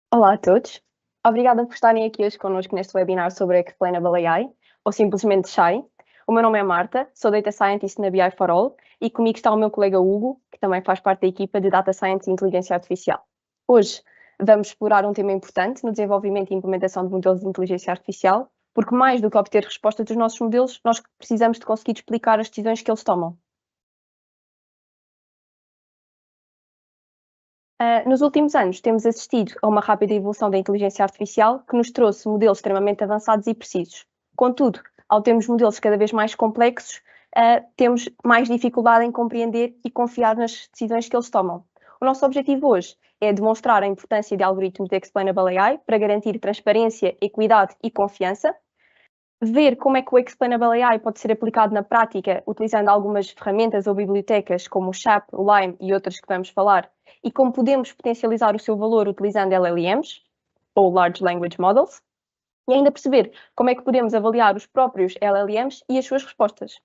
Olá a todos. Obrigada por estarem aqui hoje connosco neste webinar sobre Explainable AI, ou simplesmente Shai. O meu nome é Marta, sou Data Scientist na BI for All e comigo está o meu colega Hugo, que também faz parte da equipa de Data Science e Inteligência Artificial. Hoje vamos explorar um tema importante no desenvolvimento e implementação de modelos de inteligência artificial, porque mais do que obter respostas dos nossos modelos, nós precisamos de conseguir explicar as decisões que eles tomam. Nos últimos anos, temos assistido a uma rápida evolução da inteligência artificial que nos trouxe modelos extremamente avançados e precisos. Contudo, ao termos modelos cada vez mais complexos, temos mais dificuldade em compreender e confiar nas decisões que eles tomam. O nosso objetivo hoje é demonstrar a importância de algoritmos de Explainable AI para garantir transparência, equidade e confiança, ver como é que o Explainable AI pode ser aplicado na prática utilizando algumas ferramentas ou bibliotecas como o CHAP, o Lime e outras que vamos falar, e como podemos potencializar o seu valor utilizando LLMs, ou Large Language Models, e ainda perceber como é que podemos avaliar os próprios LLMs e as suas respostas.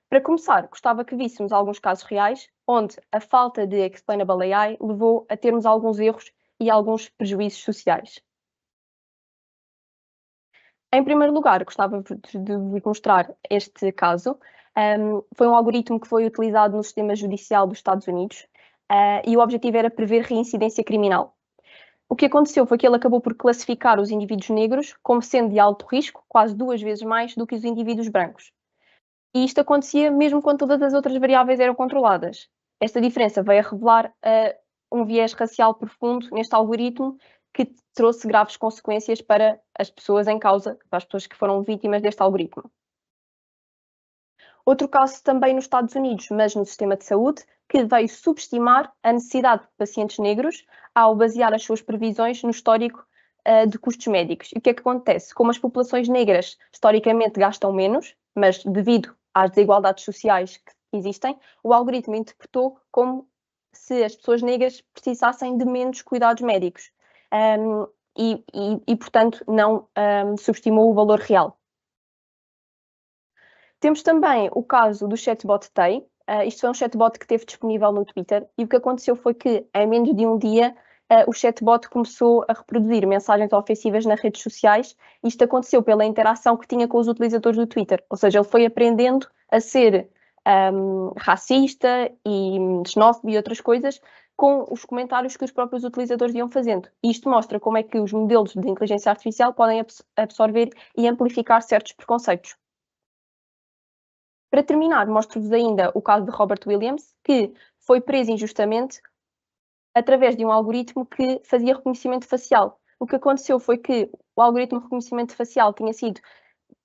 Para começar, gostava que víssemos alguns casos reais onde a falta de Explainable AI levou a termos alguns erros e alguns prejuízos sociais. Em primeiro lugar, gostava de vos mostrar este caso. Foi um algoritmo que foi utilizado no sistema judicial dos Estados Unidos, e o objetivo era prever reincidência criminal. O que aconteceu foi que ele acabou por classificar os indivíduos negros como sendo de alto risco, quase 2 vezes mais do que os indivíduos brancos. E isto acontecia mesmo quando todas as outras variáveis eram controladas. Esta diferença veio a revelar um viés racial profundo neste algoritmo que trouxe graves consequências para as pessoas em causa, para as pessoas que foram vítimas deste algoritmo. Outro caso também nos Estados Unidos, mas no sistema de saúde, que veio subestimar a necessidade de pacientes negros ao basear as suas previsões no histórico de custos médicos. E o que é que acontece? Como as populações negras historicamente gastam menos, mas devido às desigualdades sociais que existem, o algoritmo interpretou como se as pessoas negras precisassem de menos cuidados médicos. Um, portanto, não subestimou o valor real. Temos também o caso do chatbot Tay. Isto é um chatbot que esteve disponível no Twitter e o que aconteceu foi que, em menos de um dia, o chatbot começou a reproduzir mensagens ofensivas nas redes sociais. Isto aconteceu pela interação que tinha com os utilizadores do Twitter, ou seja, ele foi aprendendo a ser racista e xenófobo e outras coisas com os comentários que os próprios utilizadores iam fazendo. E isto mostra como é que os modelos de inteligência artificial podem absorver e amplificar certos preconceitos. Para terminar, mostro-vos ainda o caso de Robert Williams, que foi preso injustamente através de um algoritmo que fazia reconhecimento facial. O que aconteceu foi que o algoritmo de reconhecimento facial tinha sido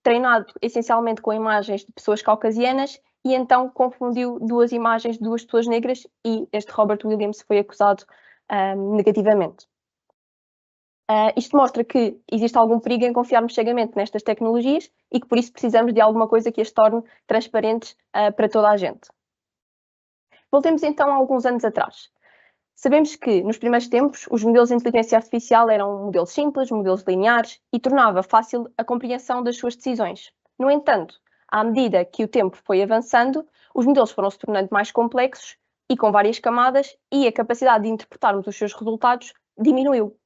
treinado essencialmente com imagens de pessoas caucasianas e então confundiu duas imagens de duas pessoas negras e este Robert Williams foi acusado negativamente. Isto mostra que existe algum perigo em confiarmos cegamente nestas tecnologias e que por isso precisamos de alguma coisa que as torne transparentes para toda a gente. Voltemos então a alguns anos atrás. Sabemos que, nos primeiros tempos, os modelos de inteligência artificial eram modelos simples, modelos lineares e tornava fácil a compreensão das suas decisões. No entanto, à medida que o tempo foi avançando, os modelos foram se tornando mais complexos e com várias camadas e a capacidade de interpretarmos os seus resultados diminuiu.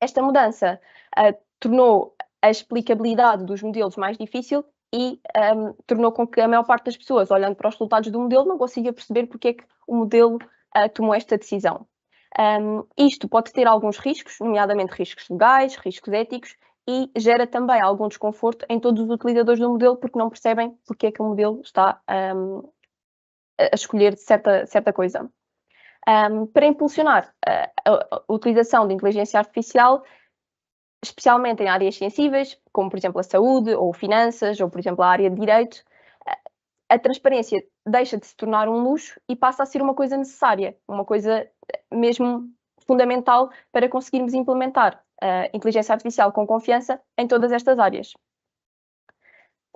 Esta mudança tornou a explicabilidade dos modelos mais difícil e tornou com que a maior parte das pessoas, olhando para os resultados do modelo, não consiga perceber porque é que o modelo tomou esta decisão. Isto pode ter alguns riscos, nomeadamente riscos legais, riscos éticos, e gera também algum desconforto em todos os utilizadores do modelo porque não percebem porque é que o modelo está a escolher certa coisa. Para impulsionar a utilização de inteligência artificial, especialmente em áreas sensíveis, como por exemplo a saúde, ou finanças, ou por exemplo a área de direito, a transparência deixa de se tornar um luxo e passa a ser uma coisa necessária, uma coisa mesmo fundamental para conseguirmos implementar a inteligência artificial com confiança em todas estas áreas.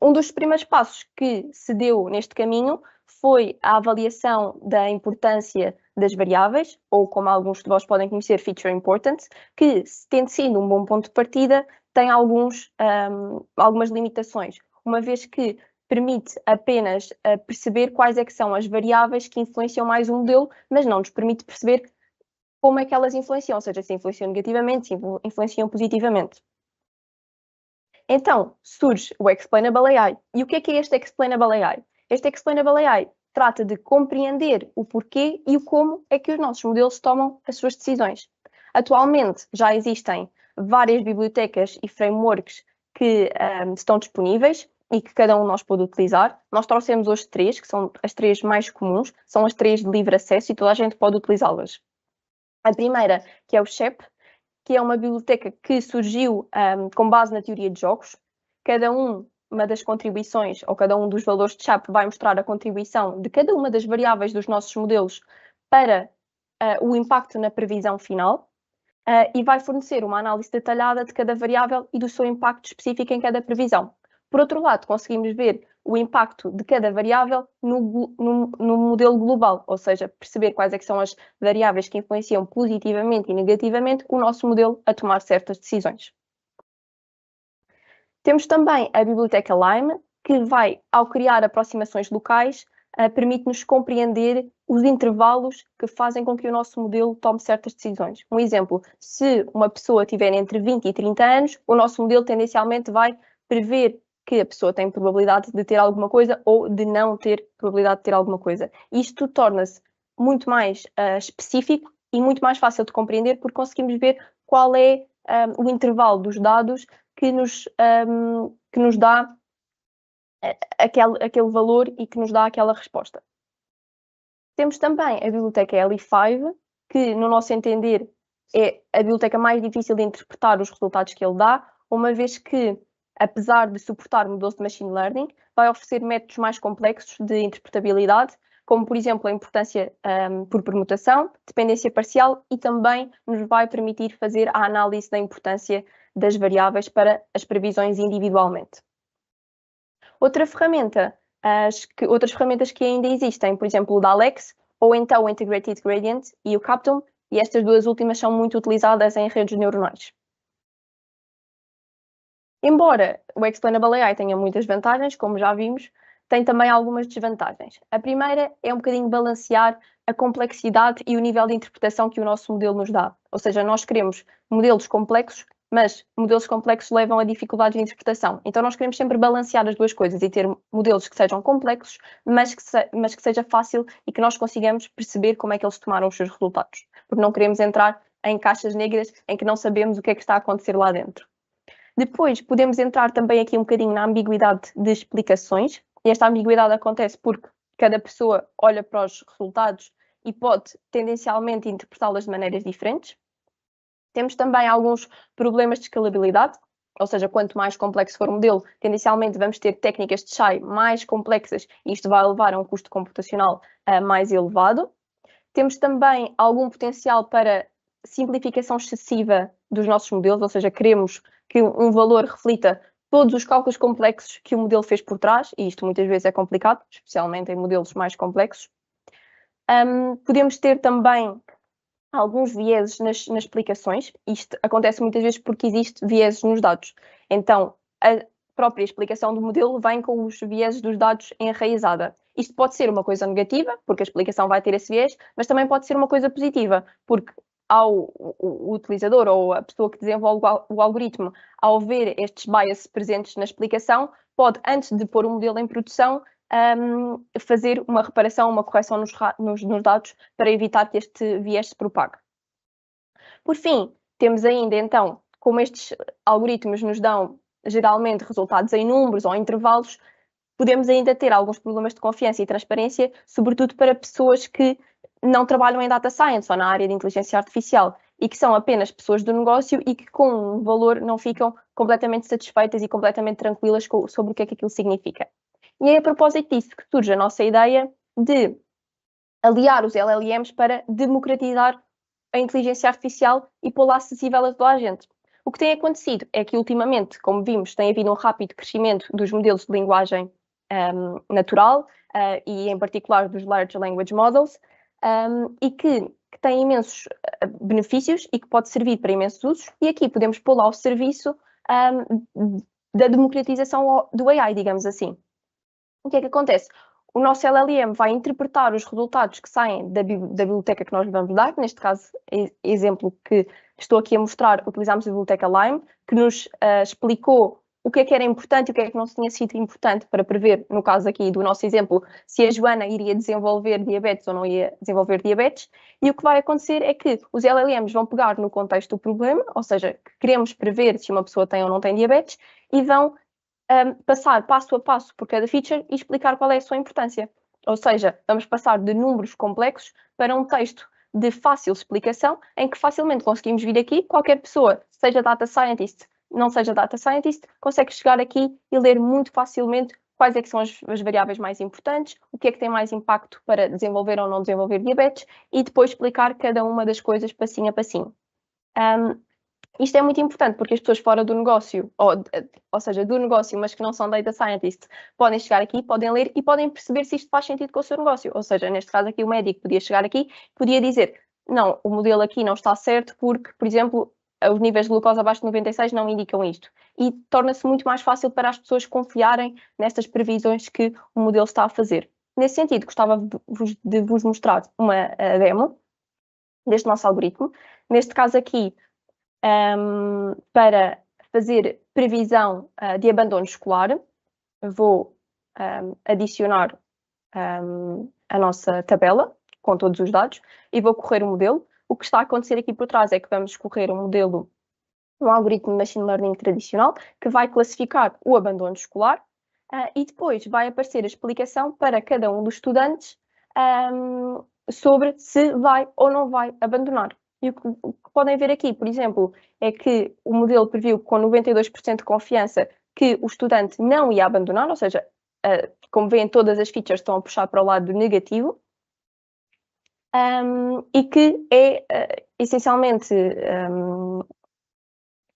Um dos primeiros passos que se deu neste caminho foi a avaliação da importância das variáveis, ou como alguns de vós podem conhecer, feature importance, que, tendo sido um bom ponto de partida, tem algumas limitações, uma vez que permite apenas perceber quais é que são as variáveis que influenciam mais o modelo, mas não nos permite perceber como é que elas influenciam, ou seja, se influenciam negativamente, se influenciam positivamente. Então, surge o Explainable AI. E o que é este Explainable AI? Este Explainable AI trata de compreender o porquê e o como é que os nossos modelos tomam as suas decisões. Atualmente já existem várias bibliotecas e frameworks que estão disponíveis e que cada um de nós pode utilizar. Nós trouxemos hoje 3, que são as 3 mais comuns, são as 3 de livre acesso e toda a gente pode utilizá-las. A primeira, que é o SHEP, que é uma biblioteca que surgiu com base na teoria de jogos. Cada uma das contribuições, ou cada um dos valores de SHAP vai mostrar a contribuição de cada uma das variáveis dos nossos modelos para o impacto na previsão final e vai fornecer uma análise detalhada de cada variável e do seu impacto específico em cada previsão. Por outro lado, conseguimos ver o impacto de cada variável no modelo global, ou seja, perceber quais é que são as variáveis que influenciam positivamente e negativamente o nosso modelo a tomar certas decisões. Temos também a biblioteca Lime, que vai, ao criar aproximações locais, permite-nos compreender os intervalos que fazem com que o nosso modelo tome certas decisões. Um exemplo, se uma pessoa tiver entre 20 e 30 anos, o nosso modelo tendencialmente vai prever que a pessoa tem probabilidade de ter alguma coisa ou de não ter probabilidade de ter alguma coisa. Isto torna-se muito mais específico e muito mais fácil de compreender porque conseguimos ver qual é o intervalo dos dados que nos dá aquele valor e que nos dá aquela resposta. Temos também a biblioteca Li5, que, no nosso entender, é a biblioteca mais difícil de interpretar os resultados que ele dá, uma vez que, apesar de suportar modelos de machine learning, vai oferecer métodos mais complexos de interpretabilidade, como, por exemplo, a importância por permutação, dependência parcial e também nos vai permitir fazer a análise da importância das variáveis para as previsões individualmente. Outras ferramentas que ainda existem, por exemplo, o DALEX, ou então o Integrated Gradient e o Captum, e estas duas últimas são muito utilizadas em redes neuronais. Embora o Explainable AI tenha muitas vantagens, como já vimos, tem também algumas desvantagens. A primeira é um bocadinho balancear a complexidade e o nível de interpretação que o nosso modelo nos dá. Ou seja, nós queremos modelos complexos, mas modelos complexos levam a dificuldades de interpretação. Então nós queremos sempre balancear as duas coisas e ter modelos que sejam complexos, mas que seja fácil e que nós consigamos perceber como é que eles tomaram os seus resultados. Porque não queremos entrar em caixas negras em que não sabemos o que é que está a acontecer lá dentro. Depois podemos entrar também aqui um bocadinho na ambiguidade de explicações. E esta ambiguidade acontece porque cada pessoa olha para os resultados e pode tendencialmente interpretá-las de maneiras diferentes. Temos também alguns problemas de escalabilidade, ou seja, quanto mais complexo for o modelo, tendencialmente vamos ter técnicas de SHAI mais complexas e isto vai levar a um custo computacional mais elevado. Temos também algum potencial para simplificação excessiva dos nossos modelos, ou seja, queremos que um valor reflita todos os cálculos complexos que o modelo fez por trás, e isto muitas vezes é complicado, especialmente em modelos mais complexos. Podemos ter também alguns vieses nas explicações. Isto acontece muitas vezes porque existe vieses nos dados. Então, a própria explicação do modelo vem com os vieses dos dados enraizada. Isto pode ser uma coisa negativa, porque a explicação vai ter esse viés, mas também pode ser uma coisa positiva, porque o utilizador ou a pessoa que desenvolve o algoritmo, ao ver estes biases presentes na explicação, pode, antes de pôr o modelo em produção, fazer uma reparação, uma correção nos dados para evitar que este viés se propague. Por fim, temos ainda então, como estes algoritmos nos dão geralmente resultados em números ou intervalos, podemos ainda ter alguns problemas de confiança e transparência, sobretudo para pessoas que não trabalham em data science ou na área de inteligência artificial e que são apenas pessoas do negócio e que com um valor não ficam completamente satisfeitas e completamente tranquilas sobre o que é que aquilo significa. E é a propósito disso que surge a nossa ideia de aliar os LLMs para democratizar a inteligência artificial e pô-la acessível a toda a gente. O que tem acontecido é que, ultimamente, como vimos, tem havido um rápido crescimento dos modelos de linguagem natural e, em particular, dos Large Language Models, e que tem imensos benefícios e que pode servir para imensos usos. E aqui podemos pô-la ao serviço da democratização do AI, digamos assim. O que é que acontece? o nosso LLM vai interpretar os resultados que saem da biblioteca que nós lhe vamos dar, neste caso, exemplo que estou aqui a mostrar, utilizamos a biblioteca Lime, que nos explicou o que é que era importante e o que é que não tinha sido importante para prever, no caso aqui do nosso exemplo, se a Joana iria desenvolver diabetes ou não ia desenvolver diabetes. E o que vai acontecer é que os LLMs vão pegar no contexto do problema, ou seja, que queremos prever se uma pessoa tem ou não tem diabetes, e vão passar passo a passo por cada feature e explicar qual é a sua importância. Ou seja, vamos passar de números complexos para um texto de fácil explicação, em que facilmente conseguimos vir aqui, qualquer pessoa, seja data scientist, não seja data scientist, consegue chegar aqui e ler muito facilmente quais é que são as variáveis mais importantes, o que é que tem mais impacto para desenvolver ou não desenvolver diabetes, e depois explicar cada uma das coisas passinho a passinho. Isto é muito importante porque as pessoas fora do negócio, ou seja, do negócio, mas que não são data scientists, podem chegar aqui, podem ler e podem perceber se isto faz sentido com o seu negócio. Ou seja, neste caso aqui o médico podia chegar aqui, podia dizer, não, o modelo aqui não está certo porque, por exemplo, os níveis de glucose abaixo de 96 não indicam isto. E torna-se muito mais fácil para as pessoas confiarem nestas previsões que o modelo está a fazer. Nesse sentido, gostava de vos mostrar uma demo deste nosso algoritmo. Neste caso aqui, para fazer previsão de abandono escolar, vou adicionar a nossa tabela com todos os dados e vou correr o modelo. O que está a acontecer aqui por trás é que vamos correr um modelo, um algoritmo de machine learning tradicional, que vai classificar o abandono escolar e depois vai aparecer a explicação para cada um dos estudantes sobre se vai ou não vai abandonar. E o que podem ver aqui, por exemplo, é que o modelo previu com 92% de confiança que o estudante não ia abandonar, ou seja, como veem, todas as features estão a puxar para o lado negativo, e que é essencialmente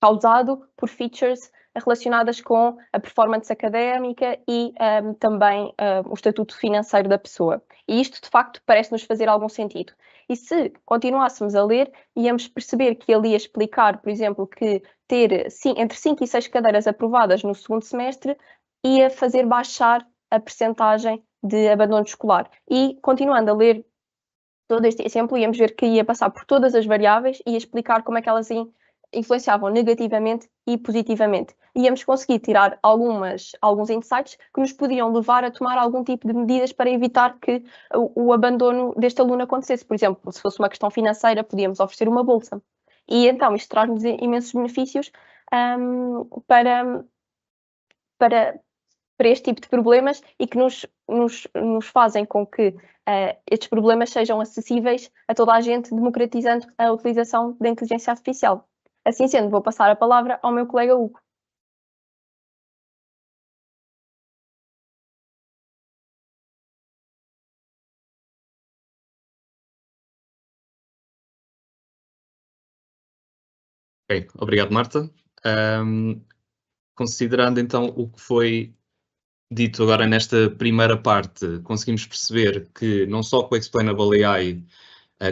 causado por features relacionadas com a performance académica e também o estatuto financeiro da pessoa. E isto, de facto, parece-nos fazer algum sentido. E se continuássemos a ler, íamos perceber que ele ia explicar, por exemplo, que ter entre 5 e 6 cadeiras aprovadas no segundo semestre ia fazer baixar a percentagem de abandono escolar. E, continuando a ler todo este exemplo, íamos ver que ia passar por todas as variáveis e ia explicar como é que elas influenciavam negativamente e positivamente. Íamos conseguir tirar alguns insights que nos podiam levar a tomar algum tipo de medidas para evitar que o abandono deste aluno acontecesse. Por exemplo, se fosse uma questão financeira, podíamos oferecer uma bolsa. E então isto traz-nos imensos benefícios para este tipo de problemas e que nos fazem com que estes problemas sejam acessíveis a toda a gente, democratizando a utilização da inteligência artificial. Assim sendo, vou passar a palavra ao meu colega Hugo. Ok, obrigado, Marta. Considerando então o que foi dito agora nesta primeira parte, conseguimos perceber que não só com o Explainable AI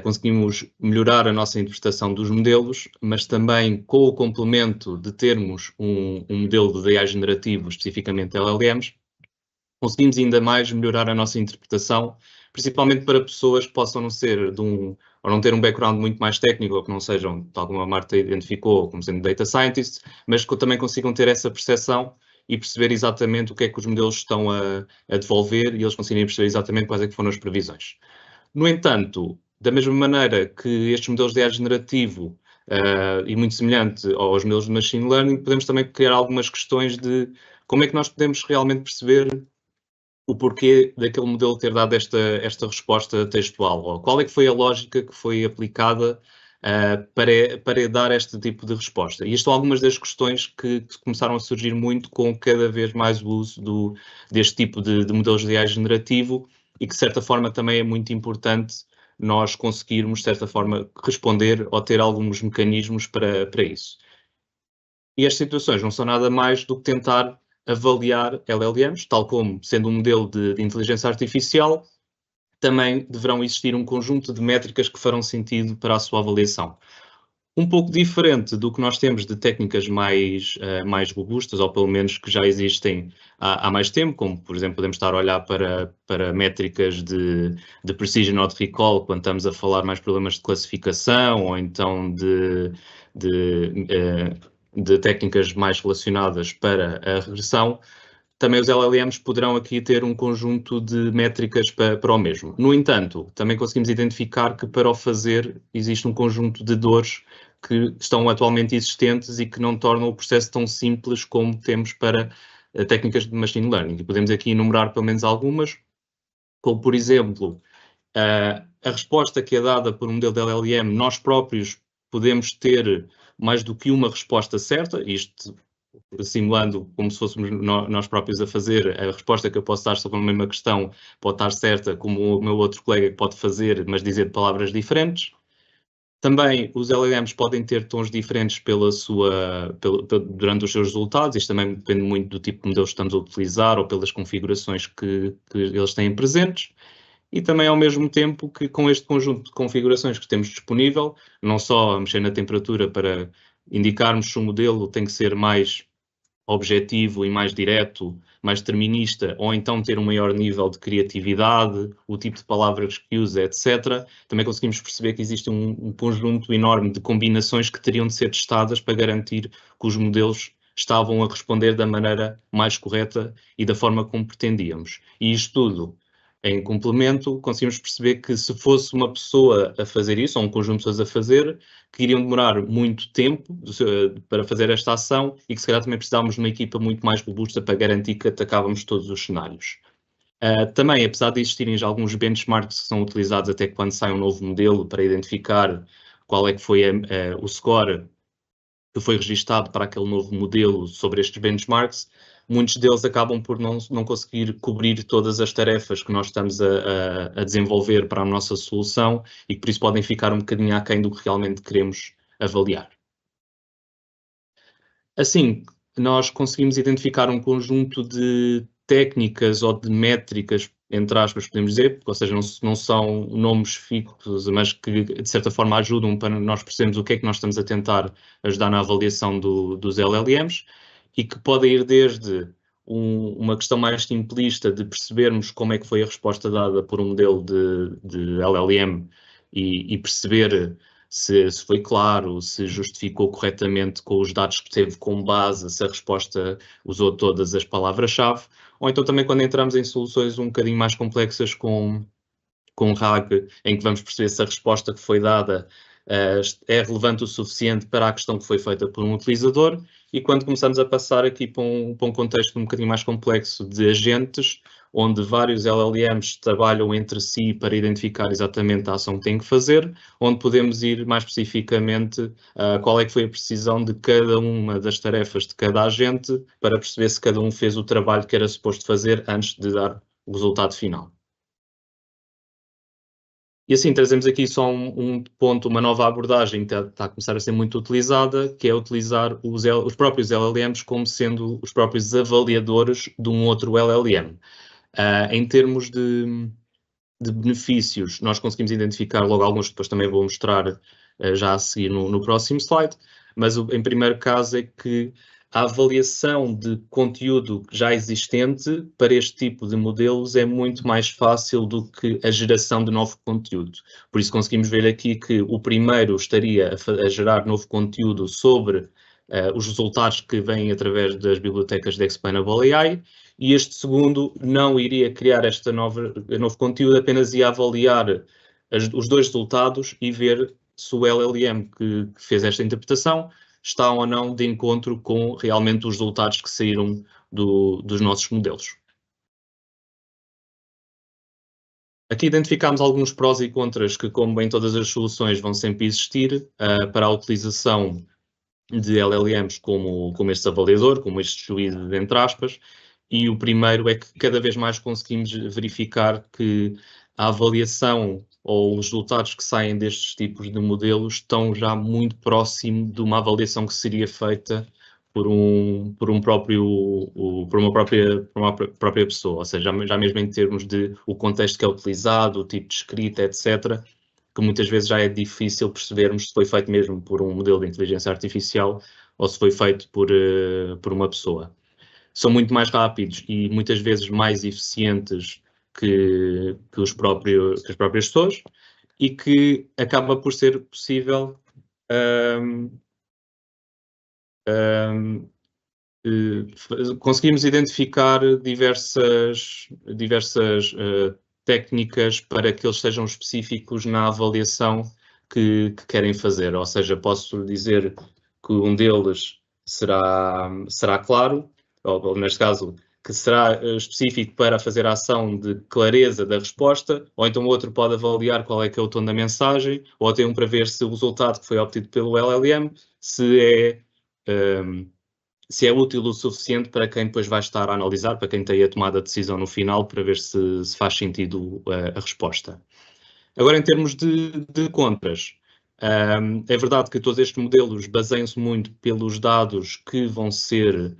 conseguimos melhorar a nossa interpretação dos modelos, mas também com o complemento de termos um modelo de AI generativo, especificamente LLMs, conseguimos ainda mais melhorar a nossa interpretação, principalmente para pessoas que possam não ser ou não ter um background muito mais técnico, ou que não sejam, tal como a Marta identificou, como sendo data scientists, mas que também consigam ter essa percepção e perceber exatamente o que é que os modelos estão a devolver e eles conseguirem perceber exatamente quais é que foram as previsões. No entanto, da mesma maneira que estes modelos de AI generativo e muito semelhante aos modelos de machine learning, podemos também criar algumas questões de como é que nós podemos realmente perceber o porquê daquele modelo ter dado esta resposta textual, ou qual é que foi a lógica que foi aplicada para dar este tipo de resposta. E estas são algumas das questões que começaram a surgir muito com cada vez mais o uso deste tipo de modelos de AI generativo e que, de certa forma, também é muito importante nós conseguirmos, de certa forma, responder ou ter alguns mecanismos para isso. E estas situações não são nada mais do que tentar avaliar LLMs, tal como sendo um modelo de inteligência artificial, também deverão existir um conjunto de métricas que farão sentido para a sua avaliação. Um pouco diferente do que nós temos de técnicas mais robustas, ou pelo menos que já existem há mais tempo, como, por exemplo, podemos estar a olhar para métricas de precision or de recall, quando estamos a falar mais problemas de classificação, ou então de técnicas mais relacionadas para a regressão. Também os LLMs poderão aqui ter um conjunto de métricas para o mesmo. No entanto, também conseguimos identificar que para o fazer existe um conjunto de dores que estão atualmente existentes e que não tornam o processo tão simples como temos para técnicas de machine learning. E podemos aqui enumerar pelo menos algumas, como por exemplo, a resposta que é dada por um modelo de LLM, nós próprios podemos ter mais do que uma resposta certa, isto simulando como se fôssemos nós próprios a fazer. A resposta que eu posso dar sobre a mesma questão pode estar certa, como o meu outro colega pode fazer, mas dizer palavras diferentes. Também os LLMs podem ter tons diferentes durante os seus resultados. Isto também depende muito do tipo de modelo que estamos a utilizar ou pelas configurações que eles têm presentes. E também, ao mesmo tempo, que com este conjunto de configurações que temos disponível, não só a mexer na temperatura para indicarmos se o modelo tem que ser mais objetivo e mais direto, mais determinista, ou então ter um maior nível de criatividade, o tipo de palavras que usa, etc. Também conseguimos perceber que existe um conjunto enorme de combinações que teriam de ser testadas para garantir que os modelos estavam a responder da maneira mais correta e da forma como pretendíamos. E isto tudo, em complemento, conseguimos perceber que se fosse uma pessoa a fazer isso, ou um conjunto de pessoas a fazer, que iriam demorar muito tempo para fazer esta ação e que se calhar também precisávamos de uma equipa muito mais robusta para garantir que atacávamos todos os cenários. Também, apesar de existirem já alguns benchmarks que são utilizados até quando sai um novo modelo para identificar qual é que foi o score que foi registado para aquele novo modelo sobre estes benchmarks, muitos deles acabam por não conseguir cobrir todas as tarefas que nós estamos a desenvolver para a nossa solução e que por isso podem ficar um bocadinho aquém do que realmente queremos avaliar. Assim, nós conseguimos identificar um conjunto de técnicas ou de métricas, entre aspas, podemos dizer, ou seja, não são nomes fixos, mas que de certa forma ajudam para nós percebermos o que é que nós estamos a tentar ajudar na avaliação dos LLMs, e que podem ir desde uma questão mais simplista de percebermos como é que foi a resposta dada por um modelo de LLM e perceber se foi claro, se justificou corretamente com os dados que teve como base, se a resposta usou todas as palavras-chave, ou então também quando entramos em soluções um bocadinho mais complexas com RAG, em que vamos perceber se a resposta que foi dada é relevante o suficiente para a questão que foi feita por um utilizador, e quando começamos a passar aqui para um contexto um bocadinho mais complexo de agentes, onde vários LLMs trabalham entre si para identificar exatamente a ação que têm que fazer, onde podemos ir mais especificamente qual é que foi a precisão de cada uma das tarefas de cada agente, para perceber se cada um fez o trabalho que era suposto fazer antes de dar o resultado final. E assim, trazemos aqui só um ponto, uma nova abordagem que está a começar a ser muito utilizada, que é utilizar os próprios LLMs como sendo os próprios avaliadores de um outro LLM. Em termos de benefícios, nós conseguimos identificar logo alguns que depois também vou mostrar já a seguir no próximo slide, mas em primeiro caso é que a avaliação de conteúdo já existente para este tipo de modelos é muito mais fácil do que a geração de novo conteúdo. Por isso conseguimos ver aqui que o primeiro estaria a gerar novo conteúdo sobre os resultados que vêm através das bibliotecas de Explainable AI, e este segundo não iria criar novo conteúdo, apenas ia avaliar os dois resultados e ver se o LLM que fez esta interpretação está ou não de encontro com realmente os resultados que saíram dos nossos modelos. Aqui identificámos alguns prós e contras que, como em todas as soluções, vão sempre existir para a utilização de LLMs como este avaliador, como este juiz, entre aspas, e o primeiro é que cada vez mais conseguimos verificar que a avaliação ou os resultados que saem destes tipos de modelos estão já muito próximo de uma avaliação que seria feita por uma própria pessoa, ou seja, já mesmo em termos de o contexto que é utilizado, o tipo de escrita, etc., que muitas vezes já é difícil percebermos se foi feito mesmo por um modelo de inteligência artificial ou se foi feito por uma pessoa. São muito mais rápidos e muitas vezes mais eficientes que as próprias pessoas e que acaba por ser possível conseguimos identificar diversas técnicas para que eles sejam específicos na avaliação que querem fazer. Ou seja, posso dizer que um deles será claro, ou neste caso, que será específico para fazer a ação de clareza da resposta, ou então o outro pode avaliar qual é que é o tom da mensagem, ou até um para ver se o resultado que foi obtido pelo LLM se é útil o suficiente para quem depois vai estar a analisar, para quem tem a tomada de decisão no final, para ver se faz sentido a resposta. Agora, em termos de contras, é verdade que todos estes modelos baseiam-se muito pelos dados que vão ser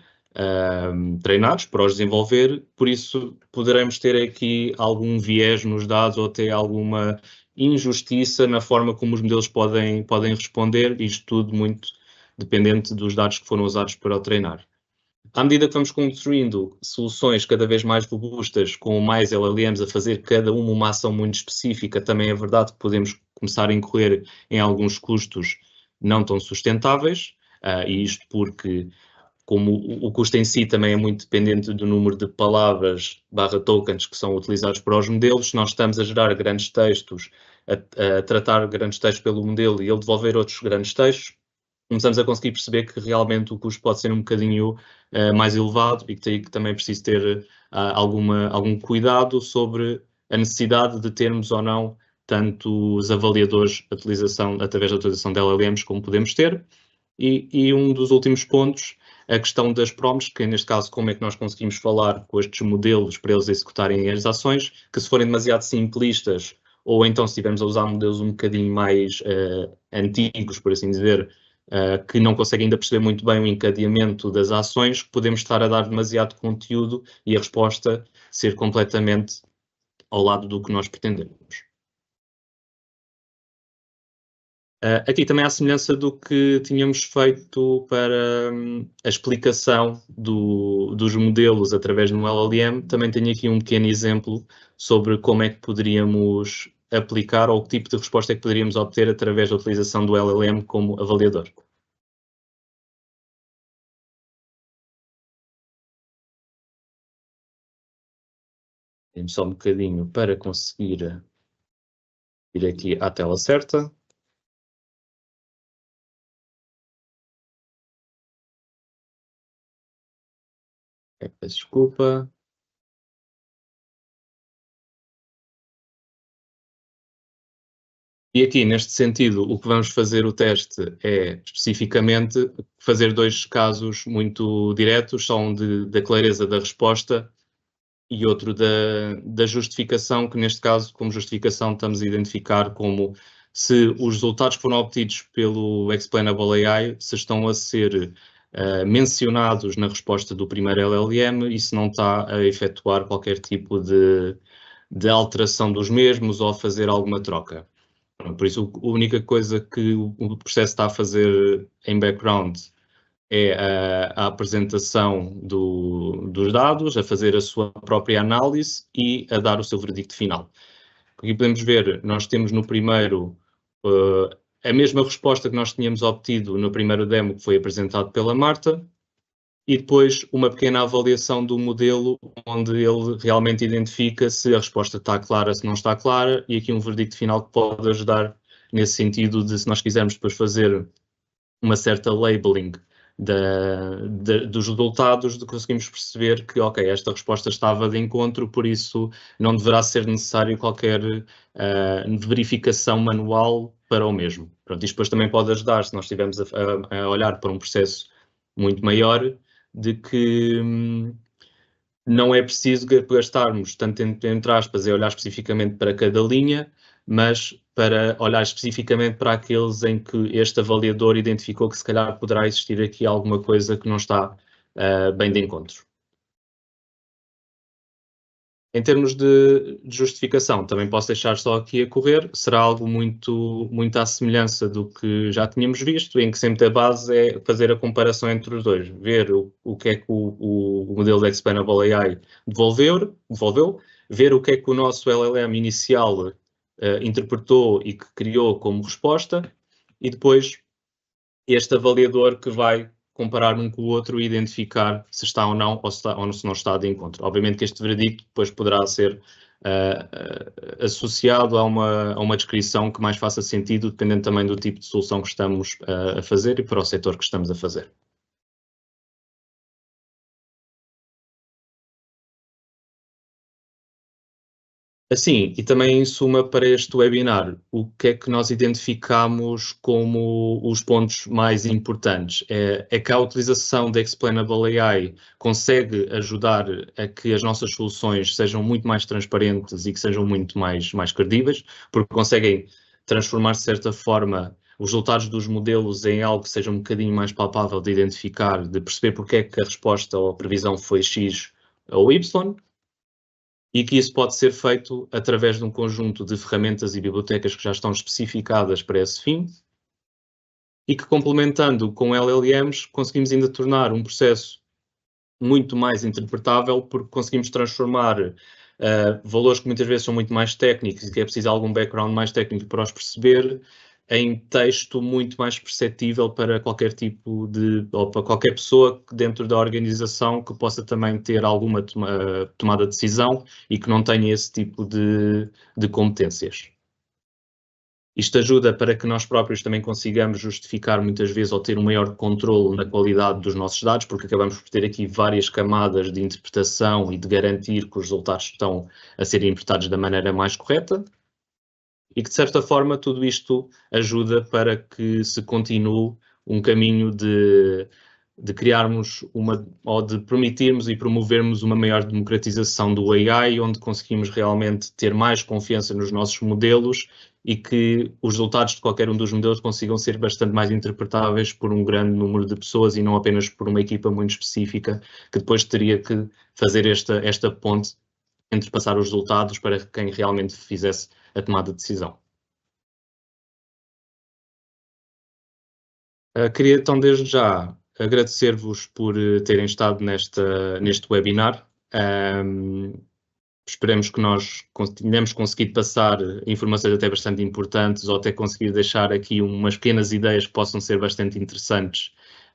treinados para os desenvolver, por isso poderemos ter aqui algum viés nos dados ou até alguma injustiça na forma como os modelos podem responder, isto tudo muito dependente dos dados que foram usados para o treinar. À medida que vamos construindo soluções cada vez mais robustas, com mais LLMs a fazer cada uma ação muito específica, também é verdade que podemos começar a incorrer em alguns custos não tão sustentáveis, e isto porque, como o custo em si também é muito dependente do número de palavras / tokens que são utilizados para os modelos, se nós estamos a gerar grandes textos, a tratar grandes textos pelo modelo e ele devolver outros grandes textos, começamos a conseguir perceber que realmente o custo pode ser um bocadinho mais elevado e que também é preciso ter algum cuidado sobre a necessidade de termos ou não tanto os avaliadores através da utilização de LLMs como podemos ter. E um dos últimos pontos, a questão das prompts, que neste caso como é que nós conseguimos falar com estes modelos para eles executarem as ações, que se forem demasiado simplistas ou então se estivermos a usar modelos um bocadinho mais antigos, por assim dizer, que não conseguem ainda perceber muito bem o encadeamento das ações, podemos estar a dar demasiado conteúdo e a resposta ser completamente ao lado do que nós pretendemos. Aqui também há semelhança do que tínhamos feito para a explicação dos modelos através de um LLM, também tenho aqui um pequeno exemplo sobre como é que poderíamos aplicar ou que tipo de resposta é que poderíamos obter através da utilização do LLM como avaliador. Temos só um bocadinho para conseguir ir aqui à tela certa. Peço desculpa. E aqui, neste sentido, o que vamos fazer o teste é, especificamente, fazer dois casos muito diretos, só um da clareza da resposta e outro da justificação, que neste caso, como justificação, estamos a identificar como se os resultados que foram obtidos pelo Explainable AI se estão a ser mencionados na resposta do primeiro LLM e se não está a efetuar qualquer tipo de alteração dos mesmos ou a fazer alguma troca. Por isso, a única coisa que o processo está a fazer em background é a apresentação dos dados, a fazer a sua própria análise e a dar o seu veredicto final. Aqui podemos ver, nós temos no primeiro a mesma resposta que nós tínhamos obtido no primeiro demo que foi apresentado pela Marta, e depois uma pequena avaliação do modelo, onde ele realmente identifica se a resposta está clara, se não está clara, e aqui um veredicto final que pode ajudar nesse sentido de, se nós quisermos depois fazer uma certa labeling dos resultados, de conseguimos perceber que, ok, esta resposta estava de encontro, por isso não deverá ser necessário qualquer verificação manual para o mesmo. Pronto, isto depois também pode ajudar, se nós estivermos a olhar para um processo muito maior, de que não é preciso gastarmos tanto entre aspas a olhar especificamente para cada linha, mas para olhar especificamente para aqueles em que este avaliador identificou que se calhar poderá existir aqui alguma coisa que não está bem de encontro. Em termos de justificação, também posso deixar só aqui a correr, será algo muito à semelhança do que já tínhamos visto, em que sempre a base é fazer a comparação entre os dois, ver o que é que o modelo de Explainable AI devolveu, ver o que é que o nosso LLM inicial interpretou e que criou como resposta, e depois este avaliador que vai comparar um com o outro e identificar se está ou não, ou se não está de encontro. Obviamente que este veredicto depois poderá ser associado a uma descrição que mais faça sentido, dependendo também do tipo de solução que estamos a fazer e para o setor que estamos a fazer. Assim, e também em suma para este webinar, o que é que nós identificamos como os pontos mais importantes? É que a utilização da Explainable AI consegue ajudar a que as nossas soluções sejam muito mais transparentes e que sejam muito mais credíveis, porque conseguem transformar, de certa forma, os resultados dos modelos em algo que seja um bocadinho mais palpável de identificar, de perceber porque é que a resposta ou a previsão foi X ou Y, e que isso pode ser feito através de um conjunto de ferramentas e bibliotecas que já estão especificadas para esse fim, e que, complementando com LLMs, conseguimos ainda tornar um processo muito mais interpretável, porque conseguimos transformar valores que muitas vezes são muito mais técnicos e que é preciso algum background mais técnico para os perceber, em texto muito mais perceptível para qualquer tipo ou para qualquer pessoa dentro da organização que possa também ter alguma tomada de decisão e que não tenha esse tipo de competências. Isto ajuda para que nós próprios também consigamos justificar muitas vezes ou ter um maior controle na qualidade dos nossos dados, porque acabamos por ter aqui várias camadas de interpretação e de garantir que os resultados estão a serem interpretados da maneira mais correta. E que, de certa forma, tudo isto ajuda para que se continue um caminho de criarmos ou de permitirmos e promovermos uma maior democratização do AI, onde conseguimos realmente ter mais confiança nos nossos modelos e que os resultados de qualquer um dos modelos consigam ser bastante mais interpretáveis por um grande número de pessoas e não apenas por uma equipa muito específica, que depois teria que fazer esta ponte entre passar os resultados para quem realmente fizesse a tomada de decisão. Queria então desde já agradecer-vos por terem estado neste webinar. Esperemos que nós tenhamos conseguido passar informações até bastante importantes ou até conseguir deixar aqui umas pequenas ideias que possam ser bastante interessantes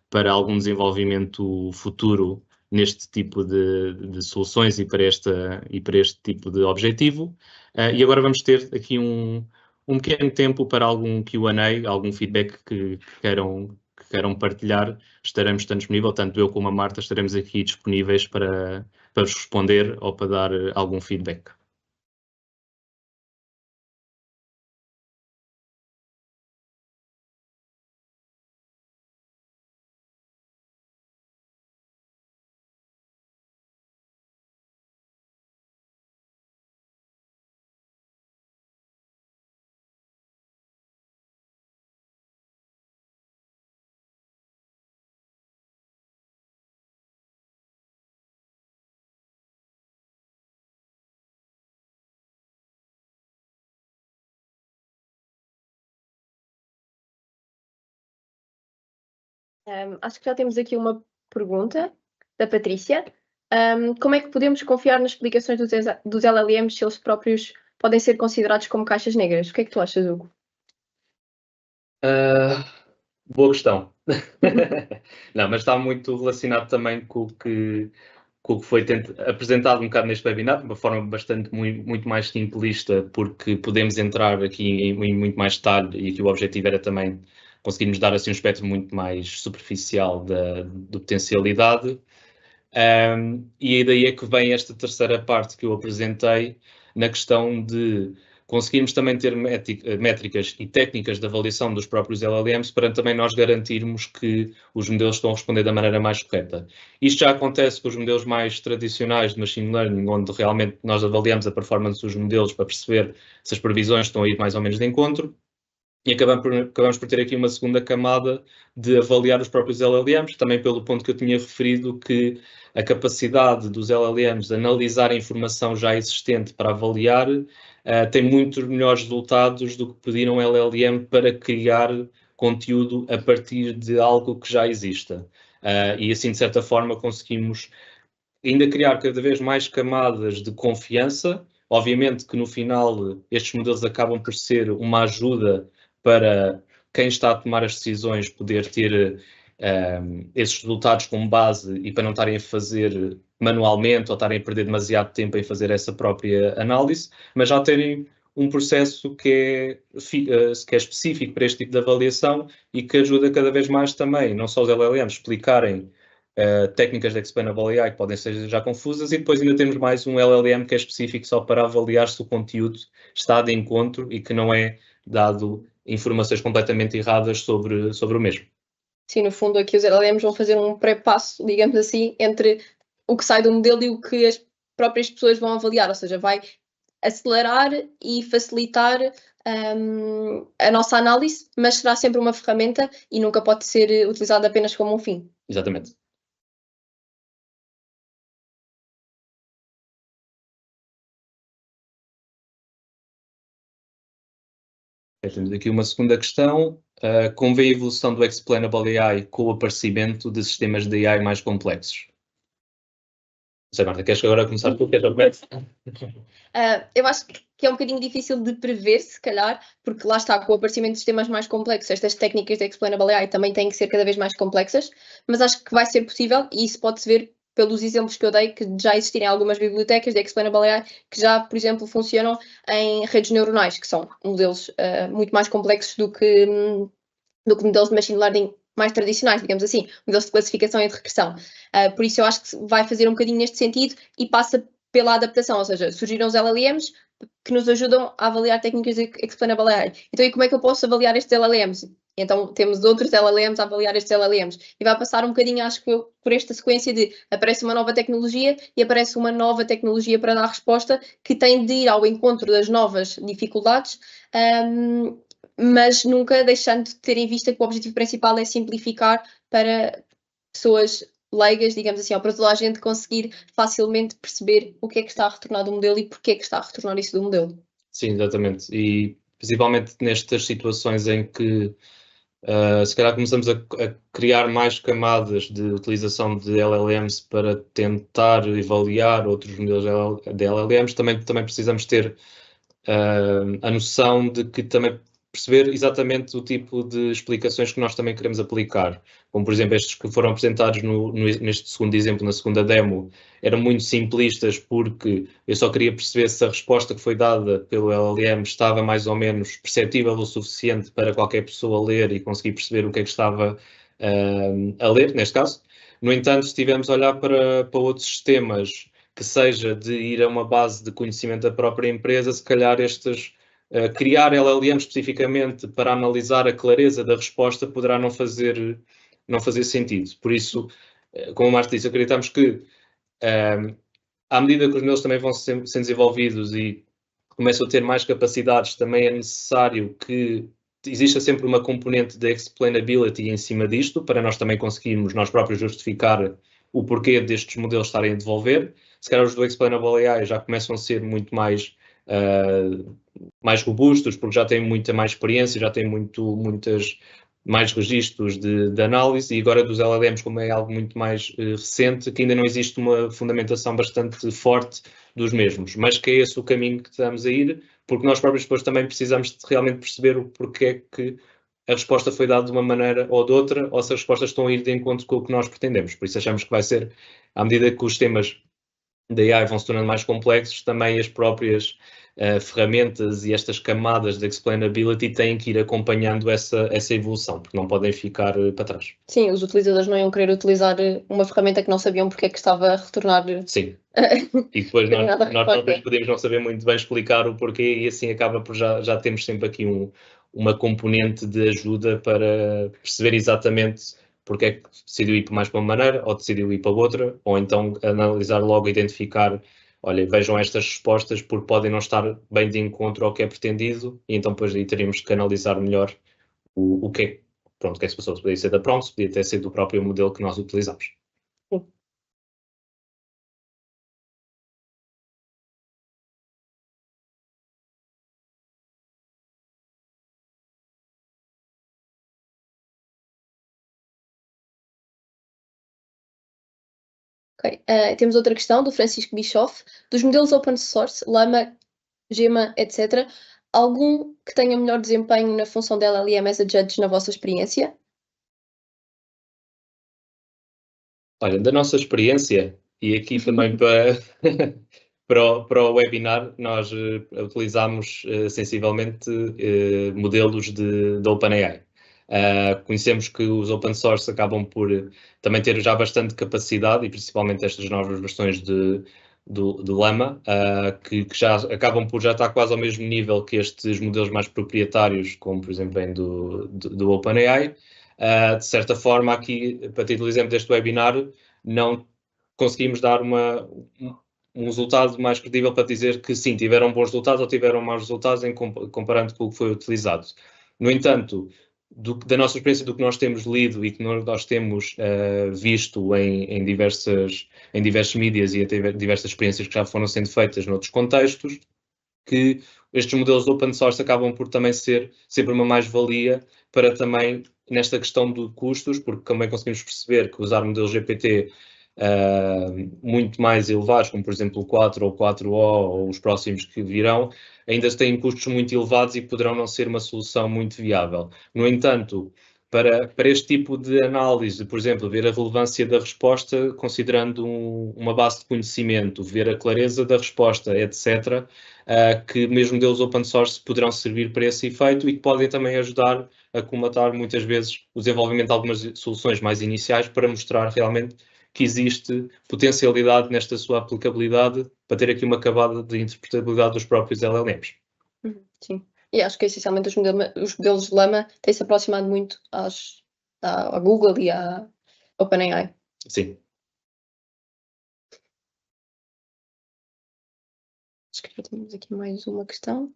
para algum desenvolvimento futuro neste tipo de soluções e para este tipo de objetivo. E agora vamos ter aqui um pequeno tempo para algum Q&A, algum feedback que queiram partilhar. Estaremos disponíveis, tanto eu como a Marta estaremos aqui disponíveis para vos responder ou para dar algum feedback. Acho que já temos aqui uma pergunta da Patrícia. Como é que podemos confiar nas explicações dos LLMs se eles próprios podem ser considerados como caixas negras? O que é que tu achas, Hugo? Boa questão. Não, mas está muito relacionado também com o que foi apresentado um bocado neste webinar, de uma forma bastante muito mais simplista, porque podemos entrar aqui em muito mais detalhe e que o objetivo era também conseguirmos dar assim um espectro muito mais superficial da potencialidade. E daí é que vem esta terceira parte que eu apresentei, na questão de conseguirmos também ter métricas e técnicas de avaliação dos próprios LLMs para também nós garantirmos que os modelos estão a responder da maneira mais correta. Isto já acontece com os modelos mais tradicionais de Machine Learning, onde realmente nós avaliamos a performance dos modelos para perceber se as previsões estão a ir mais ou menos de encontro. E acabamos por ter aqui uma segunda camada de avaliar os próprios LLMs, também pelo ponto que eu tinha referido, que a capacidade dos LLMs de analisar a informação já existente para avaliar tem muitos melhores resultados do que pedir um LLM para criar conteúdo a partir de algo que já exista. E assim, de certa forma, conseguimos ainda criar cada vez mais camadas de confiança. Obviamente que no final estes modelos acabam por ser uma ajuda para quem está a tomar as decisões poder ter esses resultados como base e para não estarem a fazer manualmente ou estarem a perder demasiado tempo em fazer essa própria análise, mas já terem um processo que é específico para este tipo de avaliação e que ajuda cada vez mais também, não só os LLMs explicarem técnicas de explainable AI que podem ser já confusas, e depois ainda temos mais um LLM que é específico só para avaliar se o conteúdo está de encontro e que não é dado informações completamente erradas sobre o mesmo. Sim, no fundo aqui os LLMs vão fazer um pré-passo, digamos assim, entre o que sai do modelo e o que as próprias pessoas vão avaliar, ou seja, vai acelerar e facilitar a nossa análise, mas será sempre uma ferramenta e nunca pode ser utilizada apenas como um fim. Exatamente. Temos aqui uma segunda questão. Como vê a evolução do Explainable AI com o aparecimento de sistemas de AI mais complexos? Não sei, Marta, queres que agora começar tu? Queres começar? Eu acho que é um bocadinho difícil de prever, se calhar, porque lá está, com o aparecimento de sistemas mais complexos, estas técnicas de Explainable AI também têm que ser cada vez mais complexas, mas acho que vai ser possível, e isso pode-se ver pelos exemplos que eu dei, que já existirem algumas bibliotecas de Explainable AI que já, por exemplo, funcionam em redes neuronais, que são modelos muito mais complexos do que modelos de machine learning mais tradicionais, digamos assim, modelos de classificação e de regressão. Por isso eu acho que vai fazer um bocadinho neste sentido e passa pela adaptação, ou seja, surgiram os LLMs que nos ajudam a avaliar técnicas de Explainable AI. Então, e como é que eu posso avaliar estes LLMs? Então, temos outros LLMs a avaliar estes LLMs. E vai passar um bocadinho, acho que eu, por esta sequência de aparece uma nova tecnologia e aparece uma nova tecnologia para dar resposta que tem de ir ao encontro das novas dificuldades, mas nunca deixando de ter em vista que o objetivo principal é simplificar para pessoas leigas, digamos assim, ou para toda a gente conseguir facilmente perceber o que é que está a retornar do modelo e porque é que está a retornar isso do modelo. Sim, exatamente. E principalmente nestas situações em que se calhar começamos a criar mais camadas de utilização de LLMs para tentar avaliar outros modelos de LLMs, também precisamos ter a noção de que também perceber exatamente o tipo de explicações que nós também queremos aplicar. Como, por exemplo, estes que foram apresentados neste segundo exemplo, na segunda demo, eram muito simplistas porque eu só queria perceber se a resposta que foi dada pelo LLM estava mais ou menos perceptível o suficiente para qualquer pessoa ler e conseguir perceber o que é que estava a ler, neste caso. No entanto, se estivermos a olhar para outros sistemas que seja de ir a uma base de conhecimento da própria empresa, se calhar criar LLM especificamente para analisar a clareza da resposta poderá não fazer sentido. Por isso, como o Marta disse, acreditamos que à medida que os modelos também vão sendo desenvolvidos e começam a ter mais capacidades, também é necessário que exista sempre uma componente de explainability em cima disto, para nós também conseguirmos nós próprios justificar o porquê destes modelos estarem a devolver. Se calhar os do Explainable AI já começam a ser muito mais robustos, porque já têm muita mais experiência, já têm muitas mais registros de análise, e agora dos LLMs, como é algo muito mais recente, que ainda não existe uma fundamentação bastante forte dos mesmos, mas que é esse o caminho que estamos a ir, porque nós próprios depois também precisamos de realmente perceber o porquê que a resposta foi dada de uma maneira ou de outra, ou se as respostas estão a ir de encontro com o que nós pretendemos. Por isso achamos que vai ser, à medida que os temas da AI vão se tornando mais complexos, também as próprias ferramentas e estas camadas de explainability têm que ir acompanhando essa evolução, porque não podem ficar para trás. Sim, os utilizadores não iam querer utilizar uma ferramenta que não sabiam porque é que estava a retornar. Sim. E depois nós próprios podemos não saber muito bem explicar o porquê, e assim acaba por já temos sempre aqui uma componente de ajuda para perceber exatamente porque é que decidiu ir mais para uma maneira ou decidiu ir para outra, ou então analisar logo, identificar, olha, vejam estas respostas porque podem não estar bem de encontro ao que é pretendido, e então depois aí teríamos que analisar melhor o que é, pronto, o que é que se passou. Podia ser da Prompt, podia até ser do próprio modelo que nós utilizamos. Sim. Ok. Temos outra questão do Francisco Bischoff. Dos modelos open source, Llama, Gemma, etc., algum que tenha melhor desempenho na função de LLM as a judge na vossa experiência? Olha, da nossa experiência, e aqui também para o webinar, nós utilizámos sensivelmente modelos de OpenAI. Conhecemos que os open source acabam por também ter já bastante capacidade, e principalmente estas novas versões do Llama, que já acabam por já estar quase ao mesmo nível que estes modelos mais proprietários, como por exemplo vem do OpenAI. De certa forma, aqui, para título de exemplo deste webinar, não conseguimos dar um resultado mais credível para dizer que sim, tiveram bons resultados ou tiveram maus resultados comparando com o que foi utilizado. No entanto, da nossa experiência, do que nós temos lido e que nós temos visto em diversos mídias e até diversas experiências que já foram sendo feitas noutros contextos, que estes modelos de open source acabam por também ser sempre uma mais-valia para também nesta questão de custos, porque também conseguimos perceber que usar modelos GPT muito mais elevados, como por exemplo o 4 ou o 4O ou os próximos que virão, ainda têm custos muito elevados e poderão não ser uma solução muito viável. No entanto, para este tipo de análise, por exemplo, ver a relevância da resposta, considerando uma base de conhecimento, ver a clareza da resposta, etc., que mesmo modelos open source poderão servir para esse efeito e que podem também ajudar a comatar muitas vezes o desenvolvimento de algumas soluções mais iniciais para mostrar realmente que existe potencialidade nesta sua aplicabilidade para ter aqui uma camada de interpretabilidade dos próprios LLMs. Sim. E acho que essencialmente os modelos de Llama têm-se aproximado muito à Google e à OpenAI. Sim. Acho que já temos aqui mais uma questão.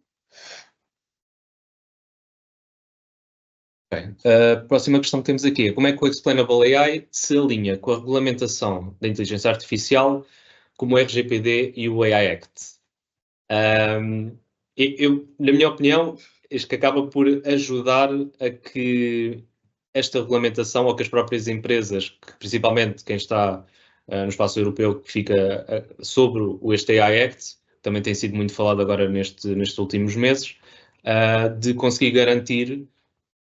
Okay. A próxima questão que temos aqui é como é que o Explainable AI se alinha com a regulamentação da inteligência artificial, como o RGPD e o AI Act? Na minha opinião, isto que acaba por ajudar a que esta regulamentação ou que as próprias empresas, que principalmente quem está no espaço europeu, que fica sobre este AI Act, também tem sido muito falado agora nestes últimos meses, de conseguir garantir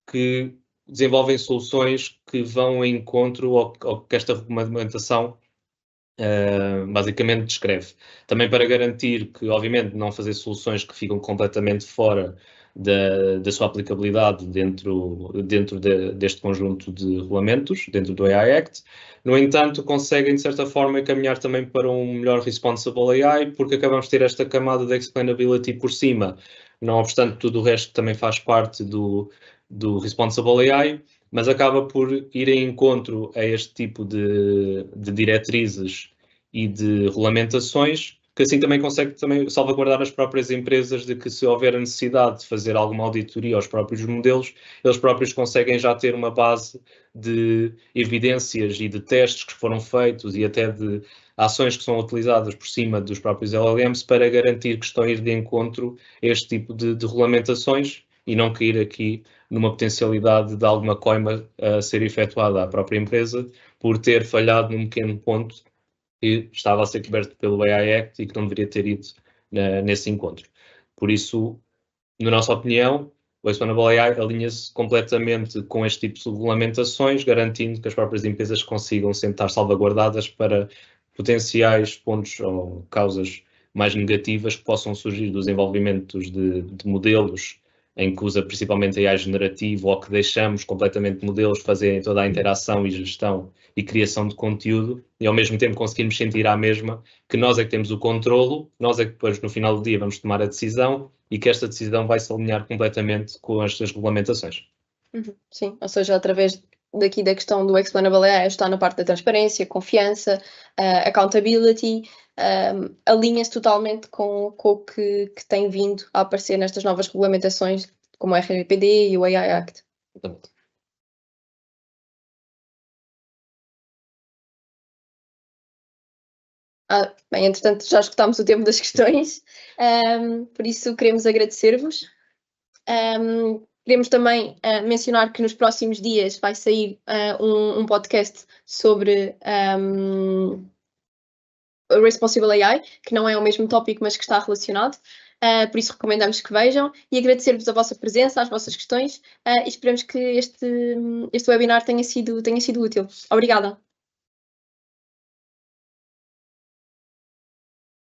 que desenvolvem soluções que vão em encontro ao que esta regulamentação basicamente descreve. Também para garantir que, obviamente, não fazer soluções que ficam completamente fora da sua aplicabilidade dentro deste conjunto de regulamentos, dentro do AI Act. No entanto, conseguem, de certa forma, encaminhar também para um melhor Responsible AI, porque acabamos de ter esta camada de explainability por cima. Não obstante tudo o resto que também faz parte do Responsible AI, mas acaba por ir em encontro a este tipo de diretrizes e de regulamentações, que assim também consegue também salvaguardar as próprias empresas de que se houver a necessidade de fazer alguma auditoria aos próprios modelos, eles próprios conseguem já ter uma base de evidências e de testes que foram feitos e até de ações que são utilizadas por cima dos próprios LLMs para garantir que estão a ir de encontro a este tipo de regulamentações e não cair aqui numa potencialidade de alguma coima a ser efetuada à própria empresa por ter falhado num pequeno ponto que estava a ser coberto pelo AI Act e que não deveria ter ido nesse encontro. Por isso, na nossa opinião, o Explainable AI alinha-se completamente com este tipo de regulamentações, garantindo que as próprias empresas consigam sempre estar salvaguardadas para potenciais pontos ou causas mais negativas que possam surgir dos desenvolvimentos de modelos em que usa principalmente AI generativo ou que deixamos completamente modelos fazerem toda a interação e gestão e criação de conteúdo e ao mesmo tempo conseguimos sentir à mesma que nós é que temos o controlo, nós é que depois no final do dia vamos tomar a decisão e que esta decisão vai se alinhar completamente com estas regulamentações. Sim, ou seja, através daqui da questão do Explainable AI está na parte da transparência, confiança, accountability, alinha-se totalmente com o que tem vindo a aparecer nestas novas regulamentações, como o RGPD e o AI Act. Exatamente. Bem, entretanto, já escutámos o tempo das questões, por isso queremos agradecer-vos. Queremos também mencionar que nos próximos dias vai sair um podcast sobre Responsible AI, que não é o mesmo tópico, mas que está relacionado. Por isso recomendamos que vejam e agradecer-vos a vossa presença, as vossas questões e esperamos que este webinar tenha sido útil. Obrigada.